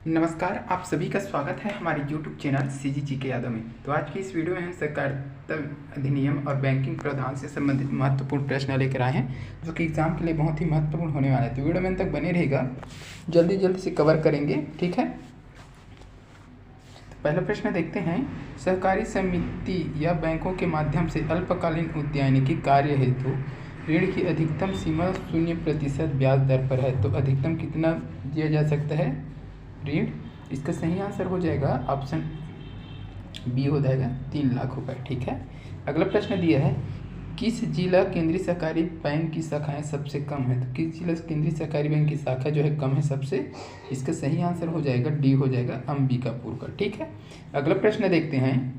नमस्कार, आप सभी का स्वागत है हमारे YouTube चैनल CG के यादव में। तो आज की इस वीडियो में हम सहकारिता अधिनियम और बैंकिंग प्रावधान से संबंधित महत्वपूर्ण प्रश्न लेकर आए हैं, जो कि एग्जाम के लिए बहुत ही महत्वपूर्ण होने वाला है। तो वीडियो में अंत तक बने रहेगा, जल्दी से कवर करेंगे, ठीक है। तो पहला प्रश्न देखते हैं, सहकारी समिति या बैंकों के माध्यम से अल्पकालीन उद्यानिकी कार्य हेतु ऋण की अधिकतम सीमा 0% ब्याज दर पर है। तो अधिकतम कितना दिया जा सकता है ऋण? इसका सही आंसर हो जाएगा ऑप्शन बी हो जाएगा 3 लाख रुपए, ठीक है। अगला प्रश्न दिया है, किस जिला केंद्रीय सहकारी बैंक की शाखाएं सबसे कम है? तो किस जिला केंद्रीय सहकारी बैंक की शाखा जो है कम है सबसे? इसका सही आंसर हो जाएगा डी हो जाएगा अंबिकापुर का, ठीक है। अगला प्रश्न देखते हैं,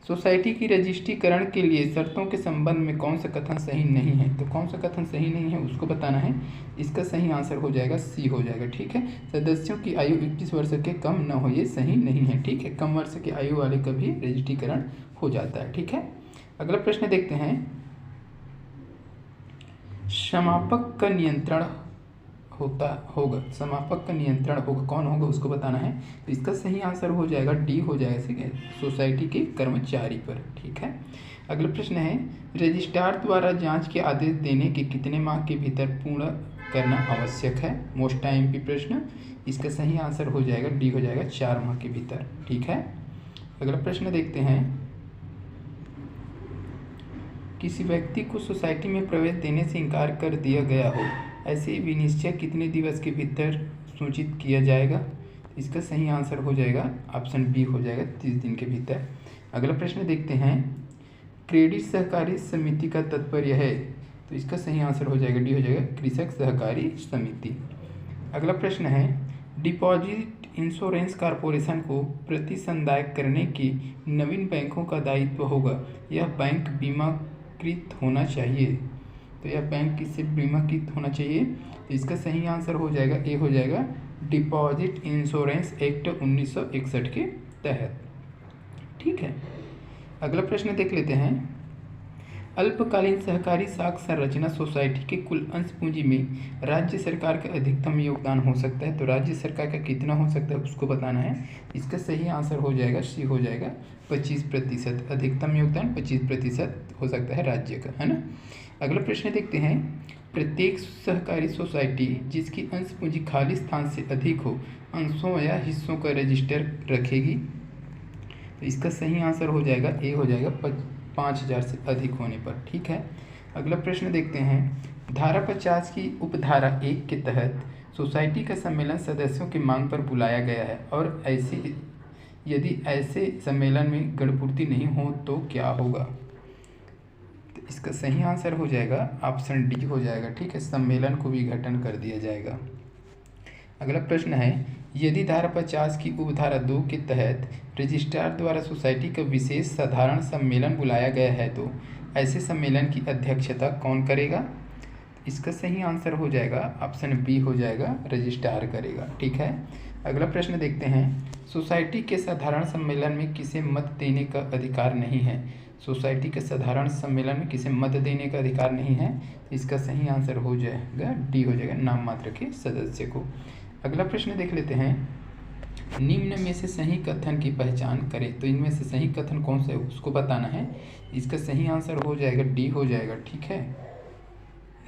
सोसाइटी की रजिस्ट्रीकरण के लिए शर्तों के संबंध में कौन सा कथन सही नहीं है? तो कौन सा कथन सही नहीं है उसको बताना है। इसका सही आंसर हो जाएगा सी हो जाएगा, ठीक है। सदस्यों की आयु 21 वर्ष के कम न हो, ये सही नहीं है, ठीक है। कम वर्ष की आयु वाले का भी रजिस्ट्रीकरण हो जाता है, ठीक है। अगला प्रश्न देखते हैं, समापक का नियंत्रण समापक का नियंत्रण होगा, कौन होगा उसको बताना है। तो इसका सही आंसर हो जाएगा डी हो जाएगा सोसाइटी के कर्मचारी पर, ठीक है। अगला प्रश्न है, रजिस्ट्रार द्वारा जांच के आदेश देने के कितने माह के भीतर पूर्ण करना आवश्यक है? मोस्ट IMP प्रश्न। इसका सही आंसर हो जाएगा डी हो जाएगा 4 माह के भीतर, ठीक है। अगला प्रश्न देखते हैं, किसी व्यक्ति को सोसाइटी में प्रवेश देने से इनकार कर दिया गया हो, ऐसे विनिश्चय कितने दिवस के भीतर सूचित किया जाएगा? इसका सही आंसर हो जाएगा ऑप्शन बी हो जाएगा 30 दिन के भीतर। अगला प्रश्न देखते हैं, क्रेडिट सहकारी समिति का तात्पर्य है? तो इसका सही आंसर हो जाएगा डी हो जाएगा कृषक सहकारी समिति। अगला प्रश्न है, डिपॉजिट इंश्योरेंस कॉर्पोरेशन को प्रतिसंदायक करने की नवीन बैंकों का दायित्व होगा, यह बैंक बीमाकृत होना चाहिए। तो यह बैंक किससे बीमाकृत होना चाहिए? तो इसका सही आंसर हो जाएगा ए हो जाएगा डिपॉजिट इंश्योरेंस एक्ट 1961 के तहत, ठीक है। अगला प्रश्न देख लेते हैं, अल्पकालीन सहकारी साख संरचना सोसाइटी के कुल अंश पूंजी में राज्य सरकार का अधिकतम योगदान हो सकता है। तो राज्य सरकार का कितना हो सकता है उसको बताना है। इसका सही आंसर हो जाएगा सी हो जाएगा 25%। अधिकतम योगदान 25% हो सकता है राज्य का, है ना। अगला प्रश्न देखते हैं, प्रत्येक सहकारी सोसाइटी जिसकी अंश पूंजी खाली स्थान से अधिक हो अंशों या हिस्सों का रजिस्टर रखेगी। तो इसका सही आंसर हो जाएगा ए हो जाएगा 5000 से अधिक होने पर, ठीक है। अगला प्रश्न देखते हैं, धारा 50 की उपधारा 1 के तहत सोसाइटी का सम्मेलन सदस्यों की मांग पर बुलाया गया है और यदि ऐसे सम्मेलन में गणपूर्ति नहीं हो तो क्या होगा? तो इसका सही आंसर हो जाएगा ऑप्शन डी हो जाएगा, ठीक है। सम्मेलन को विघटन कर दिया जाएगा। अगला प्रश्न है, यदि धारा 50 की उपधारा 2 के तहत रजिस्ट्रार द्वारा सोसाइटी का विशेष साधारण सम्मेलन बुलाया गया है तो ऐसे सम्मेलन की अध्यक्षता कौन करेगा? इसका सही आंसर हो जाएगा ऑप्शन बी हो जाएगा रजिस्ट्रार करेगा, ठीक है। अगला प्रश्न देखते हैं, सोसाइटी के साधारण सम्मेलन में किसे मत देने का अधिकार नहीं है? सोसाइटी के साधारण सम्मेलन में किसे मत देने का अधिकार नहीं है? इसका सही आंसर हो जाएगा डी हो जाएगा नाम मात्र के सदस्य को। अगला प्रश्न देख लेते हैं, निम्न में से सही कथन की पहचान करें। तो इनमें से सही कथन कौन सा है उसको बताना है। इसका सही आंसर हो जाएगा डी हो जाएगा, ठीक है।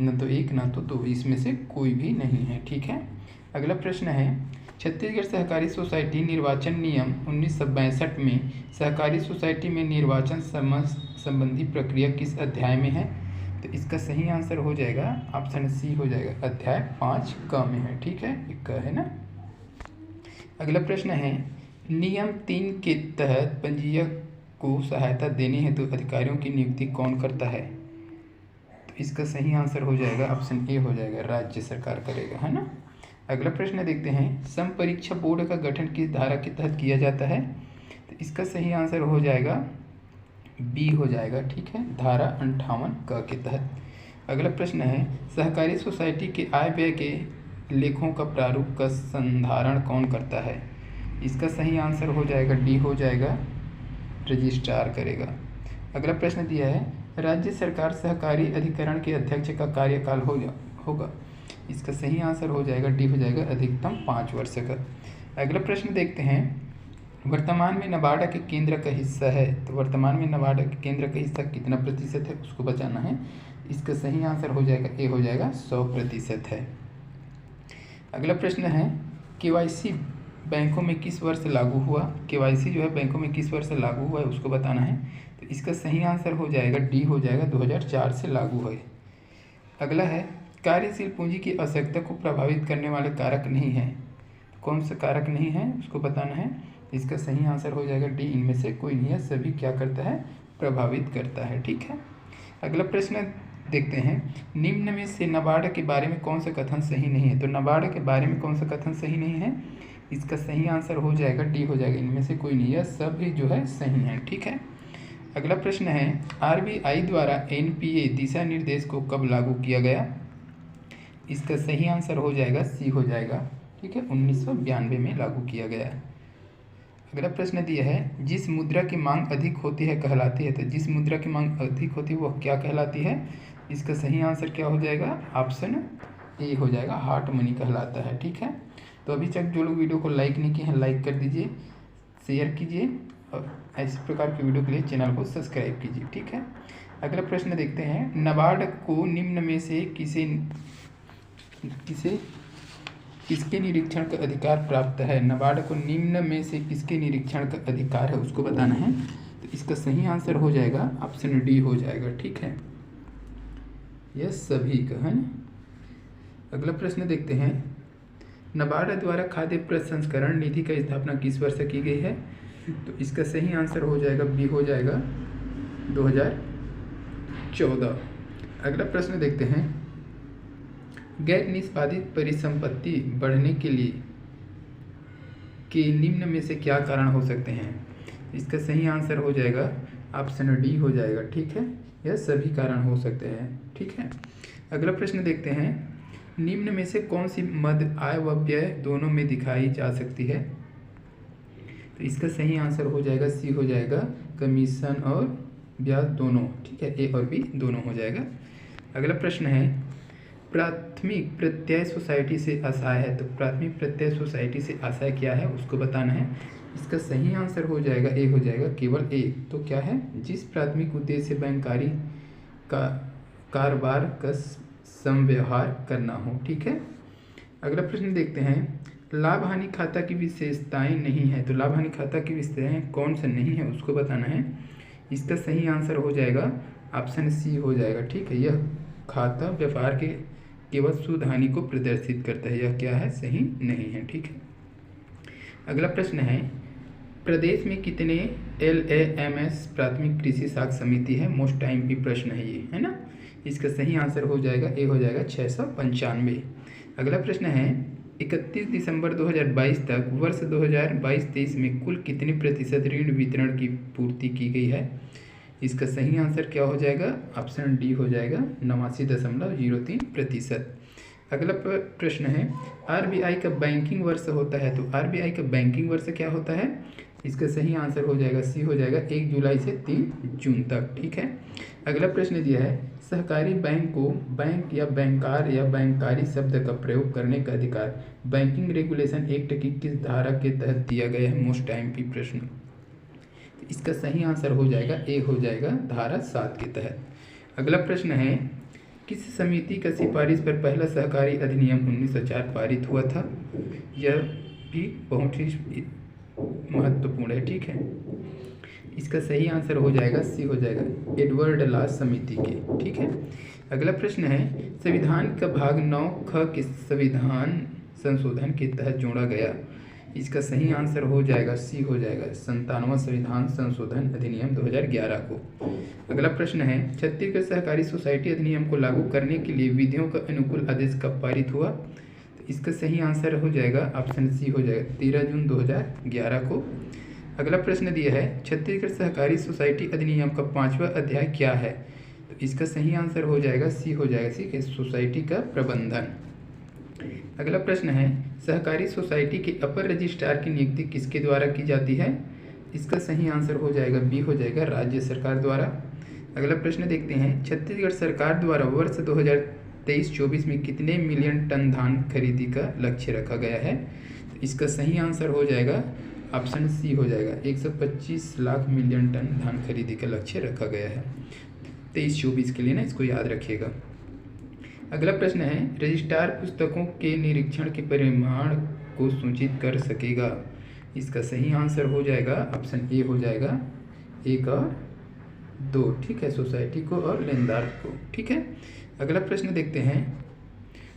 न तो एक न तो दो, इसमें से कोई भी नहीं है, ठीक है। अगला प्रश्न है, छत्तीसगढ़ सहकारी सोसाइटी निर्वाचन नियम 1962 में सहकारी सोसाइटी में निर्वाचन संबंधी प्रक्रिया किस अध्याय में है? तो इसका सही आंसर हो जाएगा ऑप्शन सी हो जाएगा अध्याय 5 क में है, ठीक है, एक है ना। अगला प्रश्न है, नियम 3 के तहत पंजीयक को सहायता देने हेतु अधिकारियों की नियुक्ति कौन करता है? तो इसका सही आंसर हो जाएगा ऑप्शन ए हो जाएगा राज्य सरकार करेगा, है ना। अगला प्रश्न देखते हैं, सम परीक्षा बोर्ड का गठन किस धारा के तहत किया जाता है? तो इसका सही आंसर हो जाएगा बी हो जाएगा, ठीक है, धारा 58 क के तहत। अगला प्रश्न है, सहकारी सोसाइटी के आय व्यय के लेखों का प्रारूप का संधारण कौन करता है? इसका सही आंसर हो जाएगा डी हो जाएगा रजिस्ट्रार करेगा। अगला प्रश्न दिया है, राज्य सरकार सहकारी अधिकरण के अध्यक्ष का कार्यकाल होगा। इसका सही आंसर हो जाएगा डी हो जाएगा अधिकतम 5 वर्ष का। अगला प्रश्न देखते हैं, वर्तमान में नबार्ड के केंद्र का हिस्सा है, तो वर्तमान में नबार्ड के केंद्र का हिस्सा कितना प्रतिशत है उसको बताना है। इसका सही आंसर हो जाएगा ए, हो जाएगा 100% है। अगला प्रश्न है, केवाईसी बैंकों में किस वर्ष लागू हुआ। केवाईसी जो है बैंकों में किस वर्ष लागू हुआ है उसको बताना है। तो इसका सही आंसर हो जाएगा डी, हो जाएगा 2004 से लागू है। अगला है, कार्यशील पूंजी की आवश्यकता को प्रभावित करने वाले कारक नहीं है, कौन सा कारक नहीं है उसको बताना है। इसका सही आंसर हो जाएगा डी, इनमें से कोई नहीं है, सभी क्या करता है, प्रभावित करता है। ठीक है। अगला प्रश्न देखते हैं, निम्न में से नबार्ड के बारे में कौन सा कथन सही नहीं है। तो नबार्ड के बारे में कौन सा कथन सही नहीं है, इसका सही आंसर हो जाएगा डी, हो जाएगा, इनमें से कोई नहीं है, सभी जो है सही है। ठीक है। अगला प्रश्न है, आरबीआई द्वारा एनपीए दिशा निर्देश को कब लागू किया गया। इसका सही आंसर हो जाएगा सी, हो जाएगा। ठीक है, 1992 में लागू किया गया। अगला प्रश्न दिया है, जिस मुद्रा की मांग अधिक होती है कहलाती है। तो जिस मुद्रा की मांग अधिक होती है वह क्या कहलाती है। इसका सही आंसर क्या हो जाएगा, ऑप्शन ए हो जाएगा, हार्ट मनी कहलाता है। ठीक है। तो अभी तक जो लोग वीडियो को लाइक नहीं किए हैं, लाइक कर दीजिए, शेयर कीजिए और ऐसे प्रकार की वीडियो के लिए चैनल को सब्सक्राइब कीजिए। ठीक है। अगला प्रश्न देखते हैं, नबार्ड को निम्न में से किसके निरीक्षण का अधिकार प्राप्त है। नबार्ड को निम्न में से किसके निरीक्षण का अधिकार है उसको बताना है। तो इसका सही आंसर हो जाएगा ऑप्शन डी, हो जाएगा। ठीक है, यह सभी का है ना। अगला प्रश्न देखते हैं, नबार्ड द्वारा खाद्य प्रसंस्करण निधि का स्थापना किस वर्ष की गई है। तो इसका सही आंसर हो जाएगा बी, हो जाएगा 2014। अगला प्रश्न देखते हैं, गैर निष्पादित परिसंपत्ति बढ़ने के निम्न में से क्या कारण हो सकते हैं। इसका सही आंसर हो जाएगा ऑप्शन डी, हो जाएगा। ठीक है, यह सभी कारण हो सकते हैं। ठीक है। अगला प्रश्न देखते हैं, निम्न में से कौन सी मद आय व व्यय दोनों में दिखाई जा सकती है। तो इसका सही आंसर हो जाएगा सी, हो जाएगा, कमीशन और ब्याज दोनों। ठीक है, ए और बी दोनों हो जाएगा। अगला प्रश्न है, प्राथमिक प्रत्यय सोसाइटी से आशय है। तो प्राथमिक प्रत्यय सोसाइटी से आशय क्या है उसको बताना है। इसका सही आंसर हो जाएगा ए, हो जाएगा, केवल ए। तो क्या है, जिस प्राथमिक उद्देश्य बैंककारी का कारोबार का संव्यवहार करना हो। ठीक है। अगला प्रश्न देखते हैं, लाभ हानि खाता की विशेषताएं नहीं है। तो लाभ हानि खाता की विशेषताएं कौन सा नहीं है उसको बताना है। इसका सही आंसर हो जाएगा ऑप्शन सी, हो जाएगा। ठीक है, यह खाता व्यापार के केवल शुद्ध हानि को प्रदर्शित करता है, यह क्या है, सही नहीं है। ठीक है। अगला प्रश्न है, प्रदेश में कितने LAMS प्राथमिक कृषि साख समिति है। मोस्ट टाइम भी प्रश्न है ये, है ना। इसका सही आंसर हो जाएगा ए, हो जाएगा 695। अगला प्रश्न है, 31 दिसंबर 2022 तक वर्ष 2022-23 में कुल कितने प्रतिशत ऋण वितरण की पूर्ति की गई है। इसका सही आंसर क्या हो जाएगा, ऑप्शन डी, हो जाएगा, 89.03%। अगला प्रश्न है, आरबीआई का बैंकिंग वर्ष होता है। तो आरबीआई का बैंकिंग वर्ष क्या होता है। इसका सही आंसर हो जाएगा सी, हो जाएगा, 1 जुलाई से 3 जून तक। ठीक है। अगला प्रश्न दिया है, सहकारी बैंक को बैंक या बैंकार या बैंकारी शब्द का प्रयोग करने का अधिकार बैंकिंग रेगुलेशन एक्ट की किस धारा के तहत दिया गया है। मोस्ट टाइम की प्रश्न। इसका सही आंसर हो जाएगा ए, हो जाएगा, धारा 7 के तहत। अगला प्रश्न है, किस समिति का सिफारिश पर पहला सहकारी अधिनियम 1904 पारित हुआ था। यह भी बहुत ही महत्वपूर्ण है। ठीक है। इसका सही आंसर हो जाएगा सी, हो जाएगा, एडवर्ड लॉस समिति के। ठीक है। अगला प्रश्न है, संविधान का भाग 9 ख के संविधान संशोधन के तहत जोड़ा गया। इसका सही आंसर हो जाएगा सी, हो जाएगा, 97वां संविधान संशोधन अधिनियम 2011 को। अगला प्रश्न है, छत्तीसगढ़ सहकारी सोसाइटी अधिनियम को लागू करने के लिए विधियों का अनुकूल आदेश कब पारित हुआ। तो इसका सही आंसर हो जाएगा ऑप्शन सी, हो जाएगा, 13 जून 2011 को। अगला प्रश्न दिया है, छत्तीसगढ़ सहकारी सोसाइटी अधिनियम का 5वां अध्याय क्या है। तो इसका सही आंसर हो जाएगा सी, हो जाएगा, सी, सोसाइटी का प्रबंधन। अगला प्रश्न है, सहकारी सोसाइटी के अपर रजिस्ट्रार की नियुक्ति किसके द्वारा की जाती है। इसका सही आंसर हो जाएगा बी, हो जाएगा, राज्य सरकार द्वारा। अगला प्रश्न देखते हैं, छत्तीसगढ़ सरकार द्वारा वर्ष 2023-24 में कितने मिलियन टन धान खरीदी का लक्ष्य रखा गया है। तो इसका सही आंसर हो जाएगा ऑप्शन सी हो जाएगा। 125 लाख मिलियन टन धान खरीदी का लक्ष्य रखा गया है 23-24 के लिए ना, इसको याद रखिएगा। अगला प्रश्न है, रजिस्ट्रार पुस्तकों के निरीक्षण के परिमाण को सूचित कर सकेगा। इसका सही आंसर हो जाएगा ऑप्शन ए हो जाएगा 1 और 2, ठीक है, सोसाइटी को और लेनदार को, ठीक है। अगला प्रश्न देखते हैं,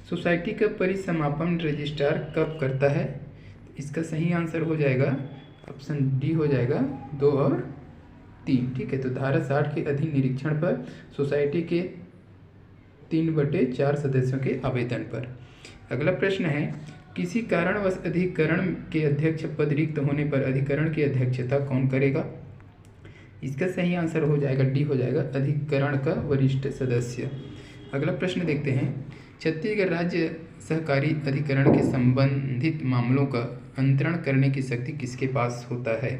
सोसाइटी का परिसमापन रजिस्ट्रार कब करता है। इसका सही आंसर हो जाएगा ऑप्शन डी हो जाएगा 2 और 3, ठीक है। तो धारा 60 के अधीन निरीक्षण पर सोसाइटी के 3/4 सदस्यों के आवेदन पर। अगला प्रश्न है, किसी कारणवश अधिकरण के अध्यक्ष पद रिक्त होने पर अधिकरण की अध्यक्षता कौन करेगा। इसका सही आंसर हो जाएगा डी हो जाएगा अधिकरण का वरिष्ठ सदस्य। अगला प्रश्न देखते हैं, छत्तीसगढ़ राज्य सहकारी अधिकरण के संबंधित मामलों का अंतरण करने की शक्ति किसके पास होता है।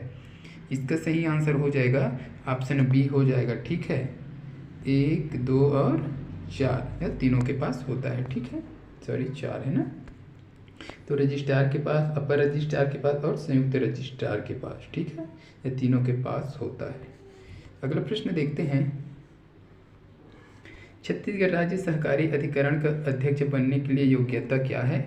इसका सही आंसर हो जाएगा ऑप्शन बी हो जाएगा, ठीक है, 1, 2 और 4 या तीनों के पास होता है, ठीक है, सॉरी 4 है ना। तो रजिस्ट्रार के पास, अपर रजिस्ट्रार के पास और संयुक्त रजिस्ट्रार के पास, ठीक है, ये तीनों के पास होता है। अगला प्रश्न देखते हैं, छत्तीसगढ़ राज्य सहकारी अधिकरण का अध्यक्ष बनने के लिए योग्यता क्या है।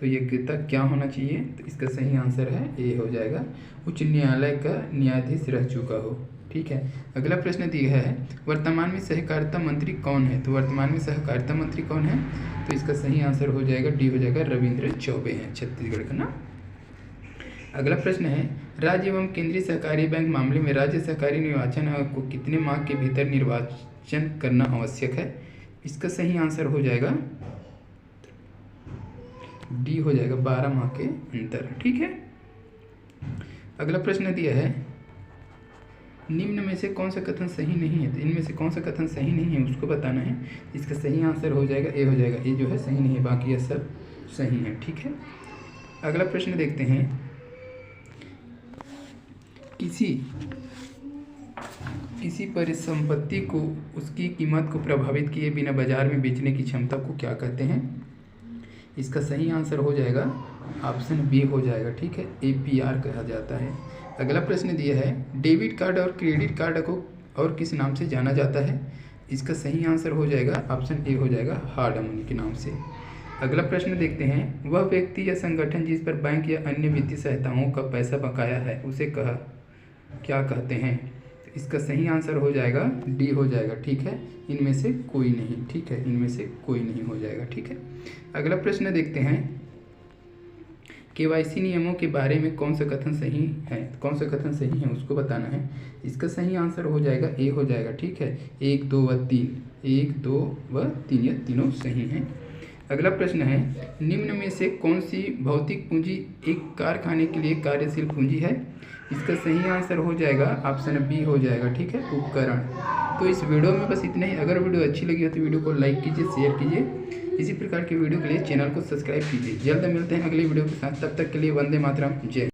तो योग्यता क्या होना चाहिए, तो इसका सही आंसर है ए हो जाएगा उच्च न्यायालय का न्यायाधीश रह चुका हो, ठीक है। अगला प्रश्न दिया है, वर्तमान में सहकारिता मंत्री कौन है। तो वर्तमान में सहकारिता मंत्री कौन है, तो इसका सही आंसर हो जाएगा डी हो जाएगा रविंद्र चौबे हैं छत्तीसगढ़ का ना। अगला प्रश्न है, राज्य एवं केंद्रीय सहकारी बैंक मामले में राज्य सहकारी निर्वाचन आयोग को कितने माह के भीतर निर्वाचन करना आवश्यक है। इसका सही आंसर हो जाएगा डी हो जाएगा 12 माह के अंतर, ठीक है। अगला प्रश्न दिया है, निम्न में से कौन सा कथन सही नहीं है। तो इनमें से कौन सा कथन सही नहीं है उसको बताना है। इसका सही आंसर हो जाएगा ए हो जाएगा, ये जो है सही नहीं है, बाकी ये सब सही है, ठीक है। अगला प्रश्न देखते हैं, किसी परिसंपत्ति को उसकी कीमत को प्रभावित किए बिना बाजार में बेचने की क्षमता को क्या कहते हैं। इसका सही आंसर हो जाएगा ऑप्शन बी हो जाएगा, ठीक है, APR कहा जाता है। अगला प्रश्न दिया है, डेबिट कार्ड और क्रेडिट कार्ड को और किस नाम से जाना जाता है। इसका सही आंसर हो जाएगा ऑप्शन ए हो जाएगा हार्ड मनी के नाम से। अगला प्रश्न देखते हैं, वह व्यक्ति या संगठन जिस पर बैंक या अन्य वित्तीय सहायताओं का पैसा बकाया है उसे क्या कहते हैं। तो इसका सही आंसर हो जाएगा डी हो जाएगा, ठीक है, इनमें से कोई नहीं, ठीक है, इनमें से कोई नहीं हो जाएगा, ठीक है। अगला प्रश्न देखते हैं, KYC नियमों के बारे में कौन सा कथन सही है, कौन सा कथन सही है उसको बताना है। इसका सही आंसर हो जाएगा ए हो जाएगा, ठीक है, 1, 2 व 3, 1, 2 व 3 ये तीनों सही हैं। अगला प्रश्न है, निम्न में से कौन सी भौतिक पूंजी एक कारखाने के लिए कार्यशील पूंजी है। इसका सही आंसर हो जाएगा ऑप्शन बी हो जाएगा, ठीक है, उपकरण। तो इस वीडियो में बस इतना ही। अगर वीडियो अच्छी लगी हो तो वीडियो को लाइक कीजिए, शेयर कीजिए। इसी प्रकार की वीडियो के लिए चैनल को सब्सक्राइब कीजिए। जल्द मिलते हैं अगली वीडियो के साथ, तब तक के लिए वंदे मातरम, जय।